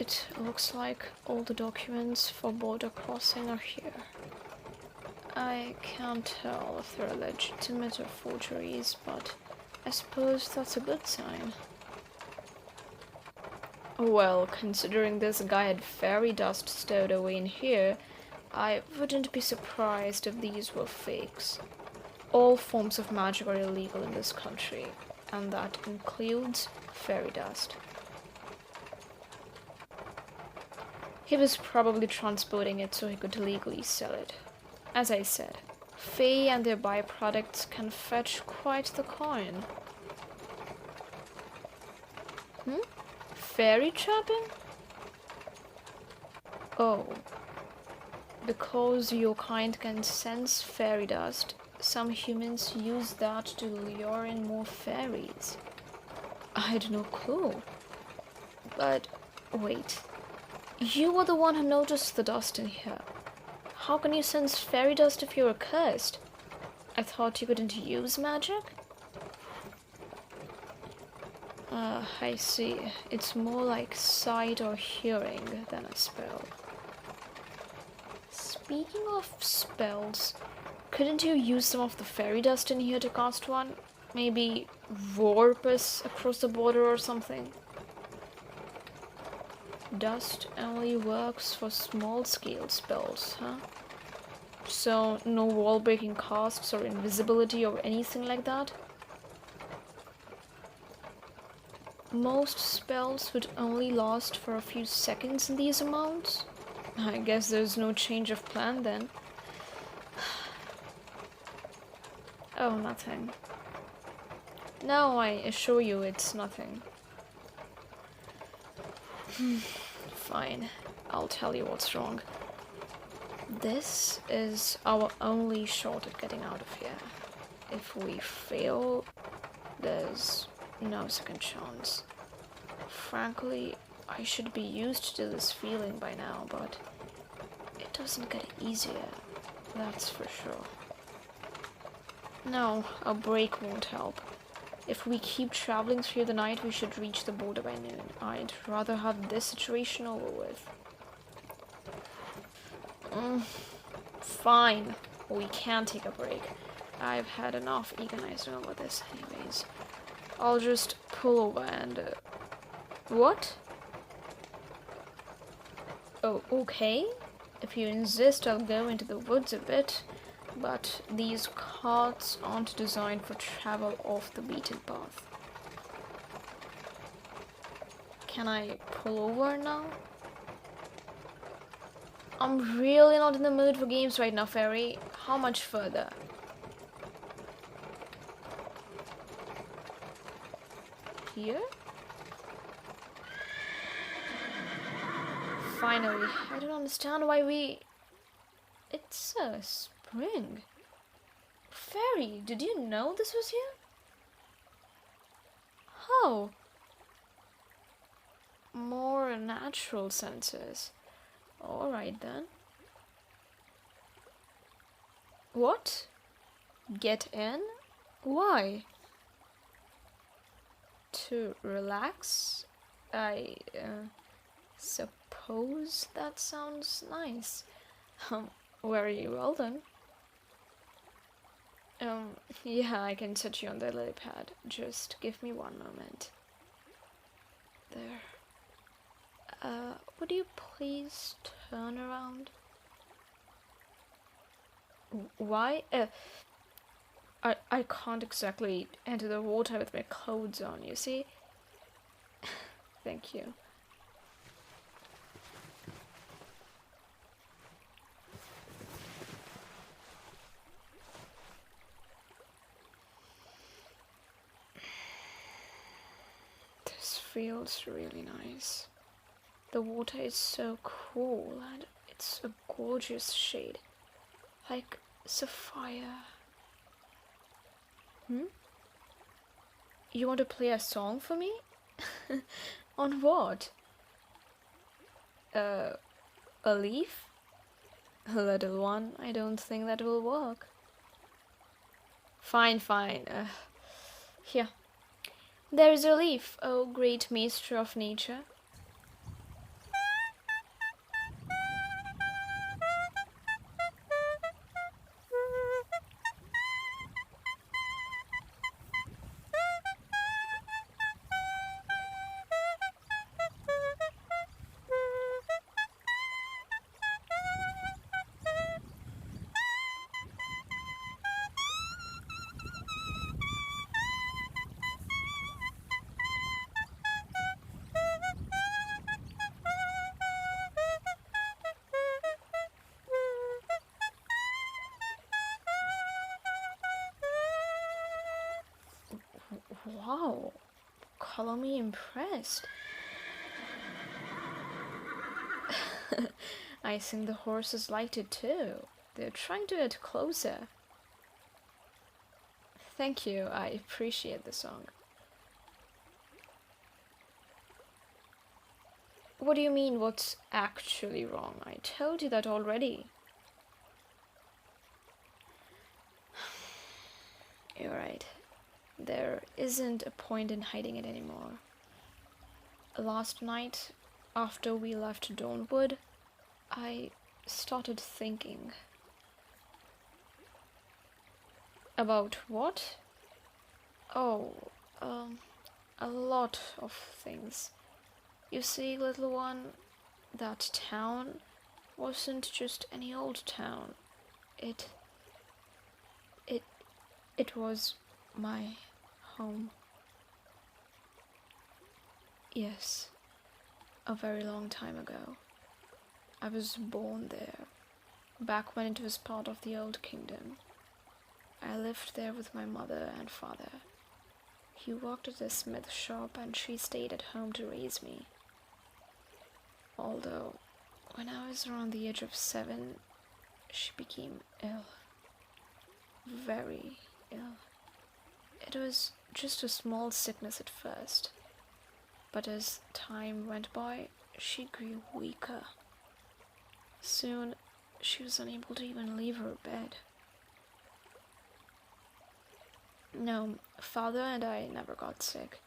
It looks like all the documents for border crossing are here. I can't tell if they're legitimate or forgeries, but I suppose that's a good sign. Well, considering this guy had fairy dust stowed away in here, I wouldn't be surprised if these were fakes. All forms of magic are illegal in this country, and that includes fairy dust. He was probably transporting it so he could legally sell it. As I said, Fae and their byproducts can fetch quite the coin. Fairy trapping? Oh. Because your kind can sense fairy dust, some humans use that to lure in more fairies. I had no clue. But wait. You were the one who noticed the dust in here. How can you sense fairy dust if you're cursed? I thought you couldn't use magic? I see. It's more like sight or hearing than a spell. Speaking of spells, couldn't you use some of the fairy dust in here to cast one? Maybe warp us across the border or something? Dust only works for small-scale spells, huh? So, no wall-breaking casts or invisibility or anything like that? Most spells would only last for a few seconds in these amounts. I guess there's no change of plan then. Oh, nothing. No, I assure you it's nothing. Fine, I'll tell you what's wrong. This is our only shot at getting out of here. If we fail, there's no second chance. Frankly, I should be used to this feeling by now, but it doesn't get easier, that's for sure. No, a break won't help. If we keep traveling through the night, we should reach the border by noon. I'd rather have this situation over with. Fine, we can take a break. I've had enough agonizing over this anyways. I'll just pull over and... What? Oh, okay. If you insist, I'll go into the woods a bit. But these carts aren't designed for travel off the beaten path. Can I pull over now? I'm really not in the mood for games right now, Faerie. How much further? Here? Finally. I don't understand why we... It's a spring. Faerie, did you know this was here? How? More natural senses. Alright then. What? Get in? Why? To relax? I suppose that sounds nice. Very well then. Yeah, I can set you on the lily pad. Just give me one moment. There. Would you please turn around? Why? I can't exactly enter the water with my clothes on, you see? Thank you. This feels really nice. The water is so cool and it's a gorgeous shade. Like sapphire. You want to play a song for me? On what? A leaf? Little one, I don't think that will work. Fine. Here. There is a leaf, oh great maester of nature. Wow, color me impressed. I think the horses liked it too. They're trying to get closer. Thank you, I appreciate the song. What do you mean, what's actually wrong? I told you that already. You're right. There isn't a point in hiding it anymore. Last night, after we left Dawnwood, I started thinking. About what? Oh, a lot of things. You see, little one, that town wasn't just any old town. It was my home. Yes, a very long time ago. I was born there, back when it was part of the old kingdom. I lived there with my mother and father. He worked at a smith shop and she stayed at home to raise me. Although, when I was around the age of 7, she became ill. Very ill. It was just a small sickness at first, but as time went by, she grew weaker. Soon, she was unable to even leave her bed. No, father and I never got sick.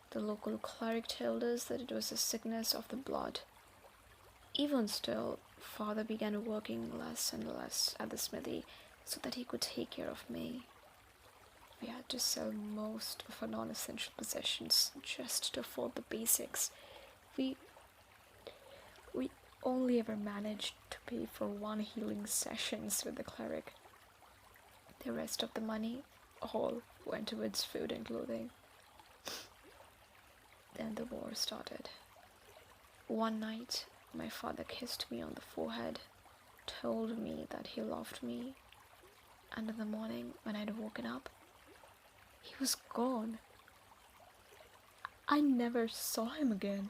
The local cleric told us that it was a sickness of the blood. Even still, father began working less and less at the smithy so that he could take care of me. We had to sell most of our non-essential possessions just to afford the basics. We only ever managed to pay for 1 healing sessions with the cleric. The rest of the money all went towards food and clothing. Then the war started. One night, my father kissed me on the forehead, told me that he loved me, and in the morning, when I'd woken up, he was gone. I never saw him again.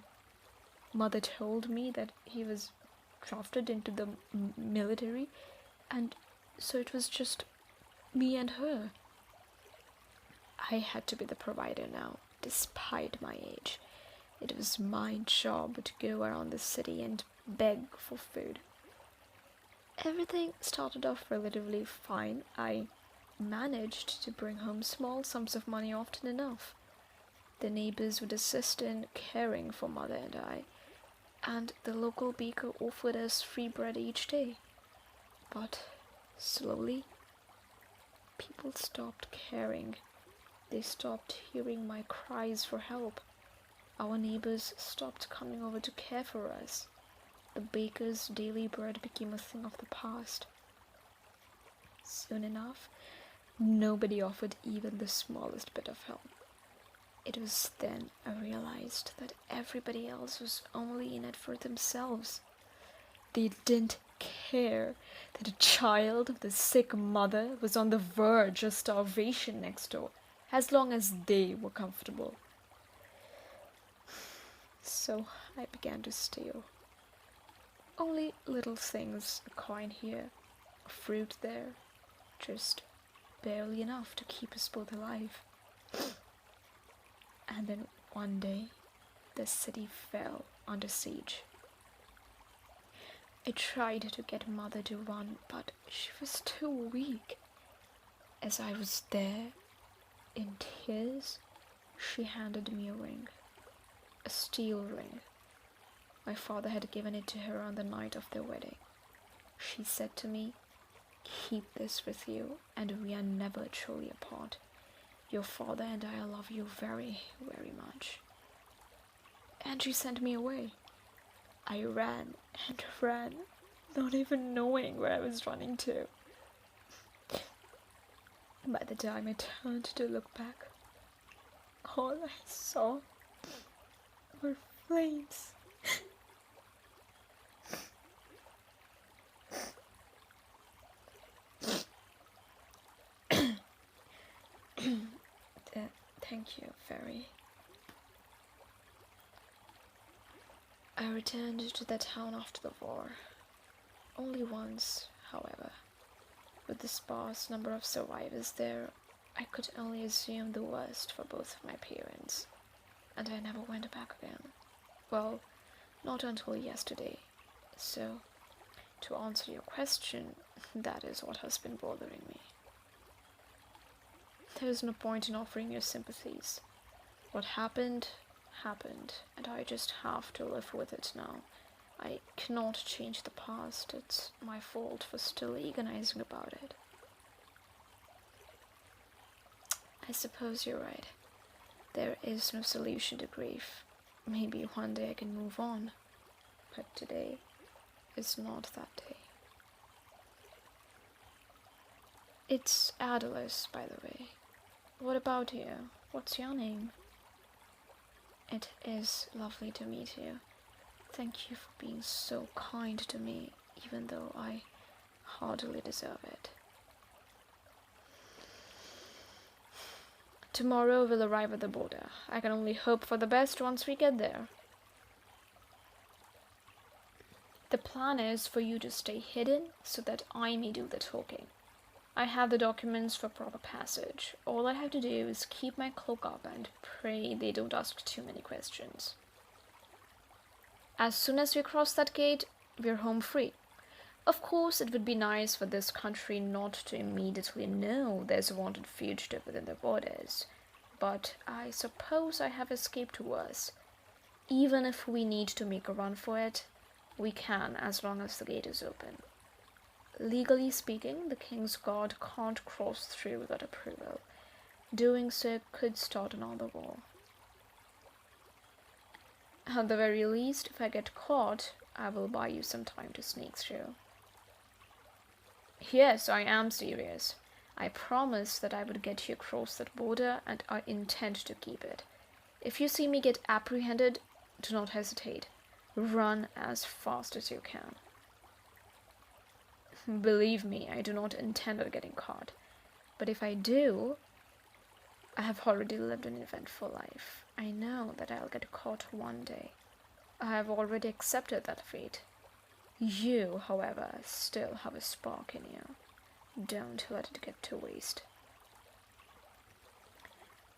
Mother told me that he was drafted into the military, and so it was just me and her. I had to be the provider now, despite my age. It was my job to go around the city and beg for food. Everything started off relatively fine. I managed to bring home small sums of money often enough. The neighbors would assist in caring for mother and I, and the local baker offered us free bread each day. But slowly, people stopped caring. They stopped hearing my cries for help. Our neighbors stopped coming over to care for us. The baker's daily bread became a thing of the past. Soon enough, nobody offered even the smallest bit of help. It was then I realized that everybody else was only in it for themselves. They didn't care that a child with a sick mother was on the verge of starvation next door, as long as they were comfortable. So I began to steal. Only little things, a coin here, a fruit there, just barely enough to keep us both alive. And then one day, the city fell under siege. I tried to get mother to run, but she was too weak. As I was there, in tears, she handed me a ring. A steel ring. My father had given it to her on the night of their wedding. She said to me, "Keep this with you, and we are never truly apart. Your father and I love you very, very much." And she sent me away. I ran and ran, not even knowing where I was running to. By the time I turned to look back, all I saw were flames. Thank you, Faerie. I returned to the town after the war. Only once, however. With the sparse number of survivors there, I could only assume the worst for both of my parents, and I never went back again. Well, not until yesterday. So, to answer your question, that is what has been bothering me. There is no point in offering your sympathies. What happened, happened, and I just have to live with it now. I cannot change the past. It's my fault for still agonizing about it. I suppose you're right. There is no solution to grief. Maybe one day I can move on. But today is not that day. It's Adolis, by the way. What about you? What's your name? It is lovely to meet you. Thank you for being so kind to me, even though I hardly deserve it. Tomorrow we'll arrive at the border. I can only hope for the best once we get there. The plan is for you to stay hidden so that I may do the talking. I have the documents for proper passage. All I have to do is keep my cloak up and pray they don't ask too many questions. As soon as we cross that gate, we're home free. Of course, it would be nice for this country not to immediately know there's a wanted fugitive within their borders. But I suppose I have escaped worse. Even if we need to make a run for it, we can as long as the gate is open. Legally speaking, the King's Guard can't cross through without approval. Doing so could start another war. At the very least, if I get caught, I will buy you some time to sneak through. Yes, I am serious. I promised that I would get you across that border, and I intend to keep it. If you see me get apprehended, do not hesitate. Run as fast as you can. Believe me, I do not intend on getting caught. But if I do, I have already lived an eventful life. I know that I'll get caught one day. I have already accepted that fate. You, however, still have a spark in you. Don't let it get to waste.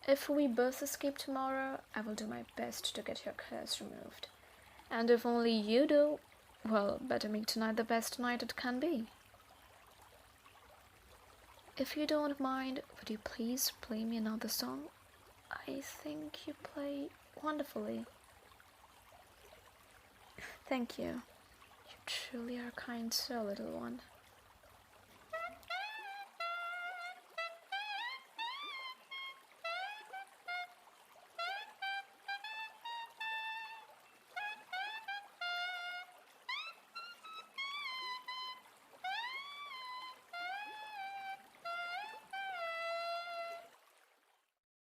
If we both escape tomorrow, I will do my best to get your curse removed. And if only you do, well, better make tonight the best night it can be. If you don't mind, would you please play me another song? I think you play wonderfully. Thank you. You truly are kind soul, little one.